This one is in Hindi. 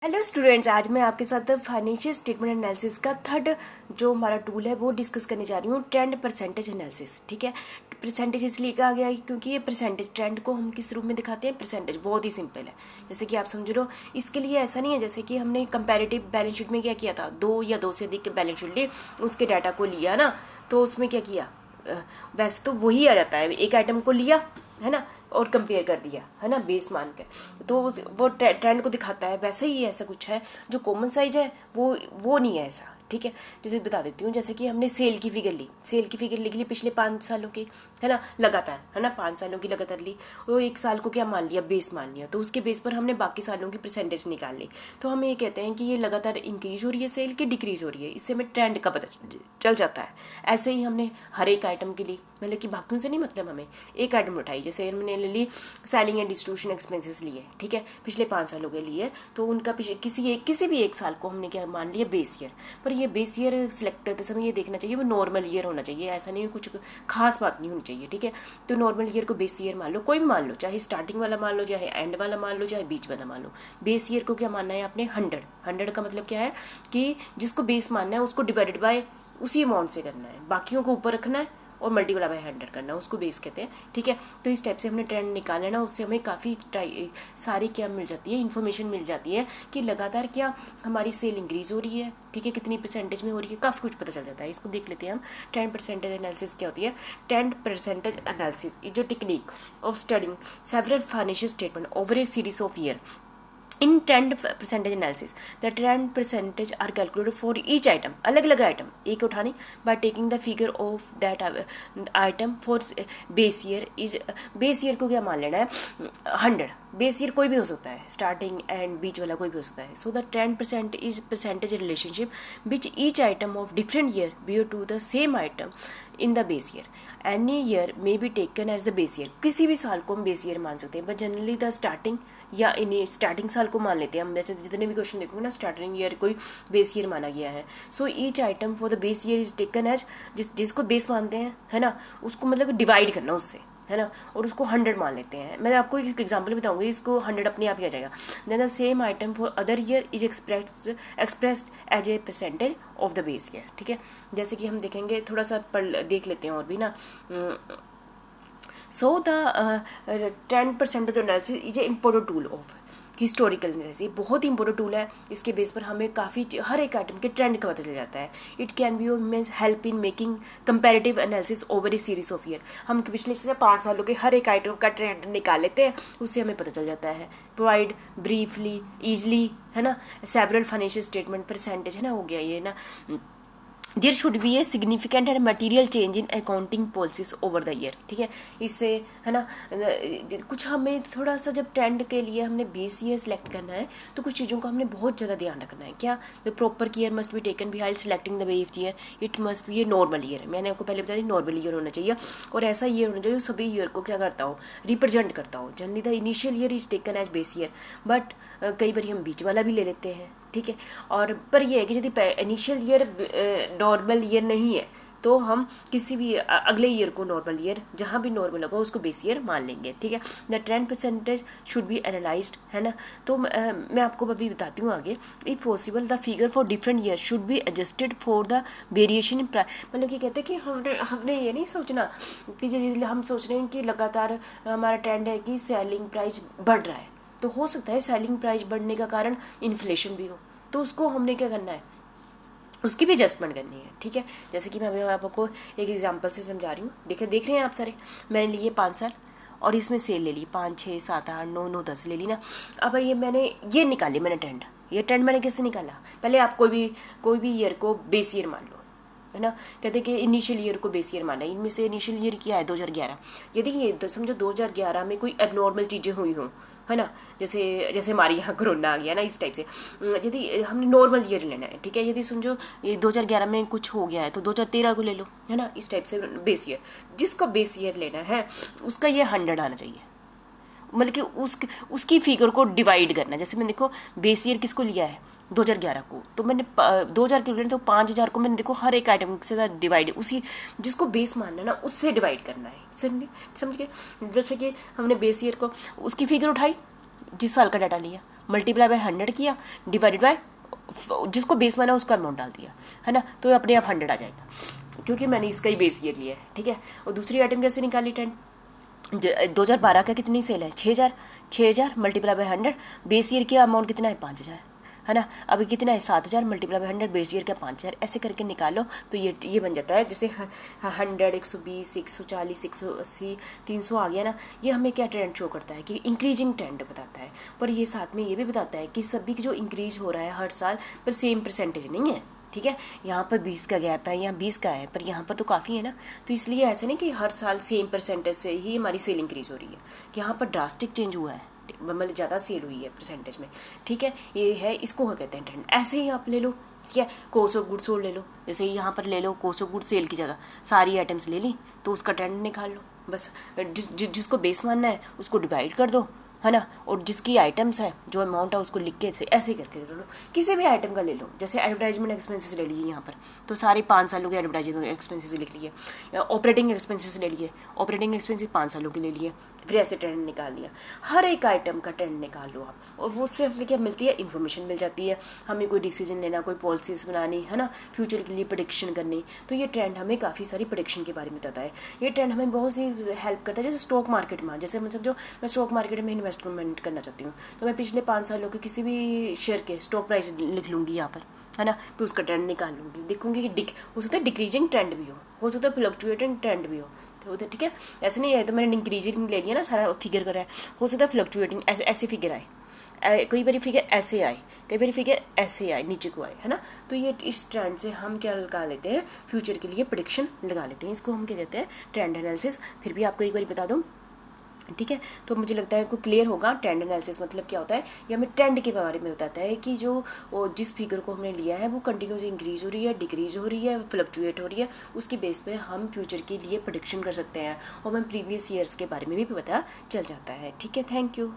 हेलो स्टूडेंट्स, आज मैं आपके साथ फाइनेंशियल स्टेटमेंट एनालिसिस का थर्ड जो हमारा टूल है वो डिस्कस करने जा रही हूँ, ट्रेंड परसेंटेज एनालिसिस। ठीक है, परसेंटेज इसलिए कहा गया है क्योंकि ये परसेंटेज ट्रेंड को हम किस रूप में दिखाते हैं। परसेंटेज बहुत ही सिंपल है, जैसे कि आप समझ लो। इसके लिए ऐसा नहीं है जैसे कि हमने कंपैरेटिव बैलेंस शीट में क्या किया था, दो या दो से अधिक बैलेंस शीट लिए, उसके डाटा को लिया ना, तो उसमें क्या किया, वैसे तो वही आ जाता है, एक आइटम को लिया है ना और कंपेयर कर दिया है ना बेस मान के, तो वो ट्रेंड को दिखाता है। वैसे ही ऐसा कुछ है जो कॉमन साइज है वो नहीं है ऐसा। ठीक है, जैसे बता देती हूँ, जैसे कि हमने सेल की फिगर ली, सेल की फिगर लिख ली पिछले 5 सालों की, है ना, लगातार, है ना, 5 सालों की लगातार ली। वो एक साल को क्या मान लिया, बेस मान लिया, तो उसके बेस पर हमने बाकी सालों की परसेंटेज निकाल ली। तो हम ये कहते हैं कि ये लगातार इंक्रीज हो रही है सेल की, डिक्रीज हो रही है, इससे हमें ट्रेंड का पता चल जाता है। ऐसे ही हमने हर एक आइटम के लिए, मतलब कि बाकियों से नहीं, मतलब हमें एक आइटम उठाई, जैसे हमने ले ली सेलिंग एंड डिस्ट्रीब्यूशन एक्सपेंसेस लिए, ठीक है, पिछले 5 सालों के लिए, तो उनका किसी भी एक साल को हमने क्या मान लिया, बेस ईयर। पर ये बेस ईयर सिलेक्ट करते समय ये देखना चाहिए वो नॉर्मल ईयर होना चाहिए, ऐसा नहीं कुछ खास बात नहीं होनी चाहिए। ठीक है, तो नॉर्मल ईयर को बेस ईयर मान लो, कोई भी मान लो, चाहे स्टार्टिंग वाला मान लो, चाहे एंड वाला मान लो, चाहे बीच वाला मान लो। बेस ईयर को क्या मानना है आपने, 100 का मतलब क्या है कि जिसको बेस मानना है उसको डिवाइडेड बाय उसी अमाउंट से करना है, बाकियों को ऊपर रखना है और मल्टीप्लाई बाय 100 करना है, उसको बेस कहते हैं। ठीक है, तो इस टाइप से हमने ट्रेंड निकाला ना, उससे हमें काफ़ी सारी क्या मिल जाती है, इन्फॉर्मेशन मिल जाती है कि लगातार क्या हमारी सेल इंक्रीज़ हो रही है, ठीक है, कितनी परसेंटेज में हो रही है, काफ़ी कुछ पता चल जाता है। इसको देख लेते हैं हम। ट्रेंड परसेंटेज एनालिसिस क्या होती है। ट्रेंड परसेंटेज एनालिसिस इज जो technique of studying several financial statement over A series of year. In trend percentage analysis, the trend percentage are calculated for each item, अलग अलग आइटम एक उठानी, by taking the figure of that item for base year is base year को क्या मान लेना है, 100। बेस ईयर कोई भी हो सकता है, स्टार्टिंग एंड बीच वाला कोई भी हो सकता है। So the trend percent is percentage relationship which each item of different year bear to the same item in the base year. Any year may be taken as the base year, किसी भी साल को हम बेस ईयर मान सकते हैं, बट जनरली द स्टार्टिंग या इन स्टार्टिंग साल को मान लेते हैं हम। वैसे जितने भी क्वेश्चन देखोगे ना, स्टार्टिंग ईयर कोई बेस ईयर माना गया है। So each item for the base year is taken as, जिसको बेस मानते हैं, है ना, उसको मतलब डिवाइड करना उससे, है ना, और उसको 100 मान लेते हैं। मैं आपको एक एग्जांपल बताऊंगी, इसको 100 अपने आप ही आ जाएगा। Then the same item for other year is expressed as a percentage of the base year. ठीक है, जैसे कि हम देखेंगे, थोड़ा सा देख लेते हैं और भी ना। सो the trend percentage analysis is a important tool of historical analysis. ये बहुत ही इंपॉर्टेंट टूल है, इसके बेस पर हमें काफ़ी हर एक आइटम के ट्रेंड का पता चल जाता है। It can be means help in making comparative analysis over A series of year. हम पिछले से 5 सालों के हर एक आइटम का ट्रेंड निकाल लेते हैं, उससे हमें पता चल जाता है। प्रोवाइड ब्रीफली ईजली, है ना, सेवरल फाइनेंशियल स्टेटमेंट परसेंटेज, है ना, हो गया ये ना। There should be a significant and material change in accounting policies over the year. ठीक है, इससे, है ना, कुछ हमें थोड़ा सा, जब ट्रेंड के लिए हमने 20 ईयर सेलेक्ट करना है तो कुछ चीज़ों का हमने बहुत ज़्यादा ध्यान रखना है। क्या, the proper care must be taken behind selecting the base year. It must be a normal year. मैंने आपको पहले बताया नॉर्मल ईयर होना चाहिए, और ऐसा ईयर होना चाहिए सभी ईयर को क्या करता हो, रिप्रेजेंट करता हो। Generally the initial year is taken as base year, but कई बार हम बीच वाला भी ले लेते हैं। ठीक है, और पर यह है कि यदि इनिशियल ईयर नॉर्मल ईयर नहीं है तो हम किसी भी अगले ईयर को नॉर्मल ईयर, जहाँ भी नॉर्मल होगा उसको बेस ईयर मान लेंगे। ठीक है, the trend percentage should be analysed, है ना। तो मैं आपको अभी बताती हूँ आगे। If possible the figure for different year should be adjusted for the variation in price. मतलब कि कहते हैं कि हमने ये नहीं सोचना कि जैसे हम सोच रहे हैं कि लगातार हमारा ट्रेंड है कि सेलिंग प्राइस बढ़ रहा है, तो हो सकता है सेलिंग प्राइस बढ़ने का कारण इन्फ्लेशन भी हो, तो उसको हमने क्या करना है, उसकी भी एडजस्टमेंट करनी है। ठीक है, जैसे कि मैं अभी आपको एक एग्जांपल से समझा रही हूँ। देख रहे हैं आप सारे, मैंने लिए 5 साल और इसमें सेल ले ली 5, 6, 7, 8, 9, 9, 10 ले ली ना। अब ये मैंने ये निकाली, मैंने ट्रेंड, ये ट्रेंड मैंने किससे निकाला। पहले आप कोई भी ईयर को बेस ईयर मान लो, है ना। कहते कि इनिशियल ईयर को बेस ईयर माना है। इनमें से इनिशियल ईयर क्या है, 2011। यदि ये समझो 2011 में कोई एबनॉर्मल चीज़ें हुई हों, है ना, जैसे हमारे यहाँ कोरोना आ गया ना, इस टाइप से, यदि हमने नॉर्मल ईयर लेना है, ठीक है, यदि समझो ये 2011 में कुछ हो गया है तो 2013 को ले लो, है ना, इस टाइप से बेस ईयर। जिसको बेस ईयर लेना है उसका ये 100 आना चाहिए, मतलब कि उसकी फिगर को डिवाइड करना। जैसे मैंने देखो बेस ईयर किसको लिया है, 2011 को, तो मैंने 2000 के लिए तो 5000 को मैंने देखो हर एक आइटम से डिवाइड, उसी जिसको बेस मानना है ना उससे डिवाइड करना है। समझ गए, जैसे कि हमने बेस ईयर को उसकी फिगर उठाई, जिस साल का डाटा लिया, मल्टीप्लाई बाय 100 किया, डिवाइडेड बाय जिसको बेस माना उसका अमाउंट डाल दिया, है ना, तो अपने आप 100 आ जाएगा क्योंकि मैंने इसका ही बेस ईयर लिया है, ठीक है। और दूसरी आइटम कैसे निकाली, 2012 का कितनी सेल है, 6,000 मल्टीप्लाई बाय 100, बेस ईयर का अमाउंट कितना है, 5,000, है ना। अभी कितना है, 7,000 मल्टीप्लाई बाय 100, बेस ईयर का 5,000, ऐसे करके निकालो तो ये बन जाता है। जैसे 100, 120, 140, 180, 300 आ गया ना, ये हमें क्या ट्रेंड शो करता है कि इंक्रीजिंग ट्रेंड बताता है। पर ये साथ में ये भी बताता है कि सभी की जो इंक्रीज हो रहा है हर साल, पर सेम परसेंटेज नहीं है, ठीक है। यहाँ पर 20 का गैप है, यहाँ 20 का है, पर यहाँ पर तो काफ़ी है ना, तो इसलिए ऐसे नहीं कि हर साल सेम परसेंटेज से ही हमारी सेल इंक्रीज़ हो रही है, यहाँ पर ड्रास्टिक चेंज हुआ है, मतलब ज़्यादा सेल हुई है परसेंटेज में, ठीक है। ये है, इसको कहते हैं ट्रेंड। ऐसे ही आप ले लो, ठीक है, कॉस्ट ऑफ गुड्स सोल्ड ले लो, जैसे यहाँ पर ले लो कॉस्ट ऑफ गुड्स सेल की जगह सारी आइटम्स ले ली, तो उसका ट्रेंड निकाल लो बस। जिसको बेस मानना है उसको डिवाइड कर दो, है ना, और जिसकी आइटम्स है जो अमाउंट है उसको लिख के ऐसे करके ले लो। किसी भी आइटम का ले लो, जैसे एडवर्टाइजमेंट एक्सपेंसेस ले लीजिए यहाँ पर, तो सारे 5 सालों के एडवर्टाइजमेंट एक्सपेंसेस लिख लिए, या ऑपरेटिंग एक्सपेंसेस ले लिए, ऑपरेटिंग एक्सपेंसेस 5 सालों के ले लिए, फिर ऐसे ट्रेंड निकाल लिया। हर एक आइटम का ट्रेंड निकाल लो आप, और वो उससे हमें क्या मिलती है, इन्फॉर्मेशन मिल जाती है, हमें कोई डिसीजन लेना, कोई पॉलिसीज़ बनानी, है ना, फ्यूचर के लिए प्रेडिक्शन करनी। तो ये ट्रेंड हमें काफ़ी सारी प्रेडिक्शन के बारे में बताता है। ये ट्रेंड हमें बहुत सी हेल्प करता है, जैसे स्टॉक मार्केट में, जैसे मतलब जो मैं स्टॉक मार्केट में इन्वेस्टमेंट करना चाहती हूँ, तो मैं पिछले 5 सालों के किसी भी शेयर के स्टॉक प्राइस लिख लूँगी यहाँ पर, है ना, फिर उसका ट्रेंड निकाल लूँगी, देखूँगी कि हो सकता है डिक्रीजिंग ट्रेंड भी हो सकता है फ्लक्चुएटिंग ट्रेंड भी हो, तो ठीक है। ऐसे नहीं है तो मैंने इंक्रीजिंग ले लिया ना, सारा फिगर करा है, हो सकता है फ्लक्चुएटिंग ऐसे फिगर आए, कई बारी फिगर ऐसे आए, कई बारी फिगर ऐसे आए, नीचे को आए, है ना। तो ये इस ट्रेंड से हम क्या लगा लेते हैं, फ्यूचर के लिए प्रेडिक्शन लगा लेते हैं, इसको हम क्या कहते हैं, ट्रेंड एनालिसिस। फिर भी आपको एक बार बता दूँ, ठीक है। तो मुझे लगता है आपको क्लियर होगा ट्रेंड एनालिसिस मतलब क्या होता है। ये हमें ट्रेंड के बारे में बताता है कि जो जिस फिगर को हमने लिया है वो कंटिन्यूस इंक्रीज हो रही है, डिक्रीज हो रही है, फ्लक्चुएट हो रही है, उसकी बेस पे हम फ्यूचर के लिए प्रेडिक्शन कर सकते हैं, और हमें प्रीवियस ईयर्स के बारे में भी पता चल जाता है, ठीक है। Thank you.